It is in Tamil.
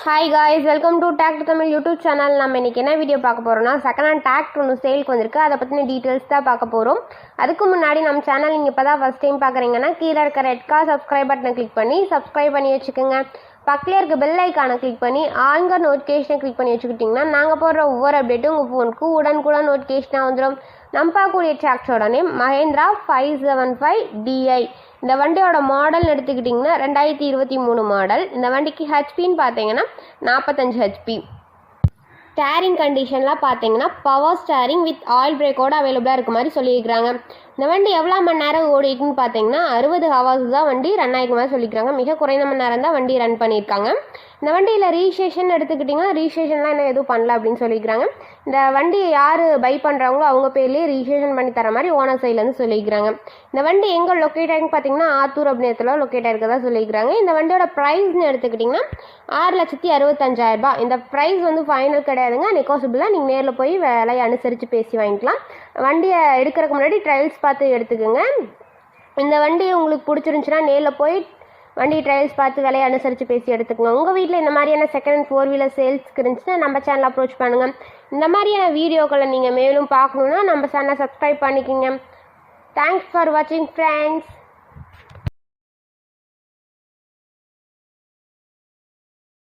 Hi guys, welcome to tractor Tamil YouTube channel. நம்ம இன்றைக்கி என்ன வீடியோ பார்க்க போகிறோம்னா, செகண்ட் ஹேண்ட் டிராக்டர் ஒன்று சேலுக்கு வந்திருக்கு. அதை பற்றின டீட்டெயில்ஸ் தான் பார்க்க போகிறோம். அதுக்கு முன்னாடி நம்ம சேனல் நீங்கள் இப்போ தான் ஃபஸ்ட் டைம் பார்க்குறீங்கன்னா கீழே இருக்க ரெட் கலர் சப்ஸ்கிரைப் பட்டனை கிளிக் பண்ணி சப்ஸ்கிரைப் பண்ணி வச்சுக்கோங்க. பக்கத்தில் இருக்க பெல் ஐக்கானை கிளிக் பண்ணி ஆல்ங்க நோட்டிஃபிகேஷனை கிளிக் பண்ணி வச்சுக்கிட்டிங்கன்னா நாங்கள் போடுற ஒவ்வொரு அப்டேட்டும் உங்கள் ஃபோனுக்கு உடனுக்குடன் நோட்டிஃபிகேஷனாக வந்துடும். நம்ம பார்க்கக்கூடிய டிராக்டரோட நேம் மஹேந்திரா 575 DI. இந்த வண்டியோட மாடல் எடுத்துக்கிட்டிங்கன்னா 2023 மாடல். இந்த வண்டிக்கு ஹெச்பின்னு பார்த்தீங்கன்னா 45 ஹெச்பி. ஸ்டேரிங் கண்டிஷன்லாம் பார்த்தீங்கன்னா பவர் ஸ்டேரிங் வித் ஆயில் பிரேக்கோடு அவைலபிளாக இருக்க மாதிரி சொல்லியிருக்கிறாங்க. இந்த வண்டி எவ்வளோ மணி நேரம் ஓடிக்குன்னு பார்த்தீங்கன்னா 60 ஹவர்ஸ் தான் வண்டி ரன் ஆகிக்க மாதிரி சொல்லியிருக்காங்க. மிக குறைந்த மணி நேரம் தான் வண்டி ரன் பண்ணியிருக்காங்க. இந்த வண்டியில் ரீஸ்டேஷன் எடுத்துக்கிட்டிங்கன்னா ரீஸ்டேஷன்லாம் என்ன எதுவும் பண்ணல அப்படின்னு சொல்லியிருக்கிறாங்க. இந்த வண்டி யார் பை பண்ணுறாங்களோ அவங்க பேர்லேயே ரீஸ்டேஷன் பண்ணி தர மாதிரி ஓனர் சைட்லேருந்து சொல்லியிருக்கிறாங்க. இந்த வண்டி எங்கே லொக்கேட் ஆகின்னு பார்த்தீங்கன்னா ஆத்தூர் அப்படின்றதுல லொக்கேட் ஆகிருக்கதா சொல்லியிருக்கிறாங்க. இந்த வண்டியோட ப்ரைஸ்னு எடுத்துக்கிட்டிங்கன்னா 6,65,000. இந்த ப்ரைஸ் வந்து ஃபைனல் கிடையாதுங்க, நெகோசியபிளாக. நீங்கள் நேரில் போய் விலையை அனுசரித்து பேசி வாங்கிக்கலாம். வண்டியை எடுக்கிறதுக்கு முன்னாடி ட்ரையல்ஸ் பார்த்து எடுத்துக்கோங்க. இந்த வண்டி உங்களுக்கு பிடிச்சிருந்துச்சுன்னா நேரில் போய் வண்டி ட்ரையல்ஸ் பார்த்து விலையை அனுசரித்து பேசி எடுத்துக்கோங்க. உங்கள் வீட்டில் இந்த மாதிரியான செகண்ட் அண்ட் 4 வீலர் சேல்ஸ்க்கு இருந்துச்சுன்னா நம்ம சேனல் அப்ரோச் பண்ணுங்கள். இந்த மாதிரியான வீடியோக்களை நீங்கள் மேலும் பார்க்கணுன்னா நம்ம சேனலை சப்ஸ்கிரைப் பண்ணிக்கோங்க. தேங்க்ஸ் ஃபார் வாட்சிங் ஃப்ரெண்ட்ஸ்.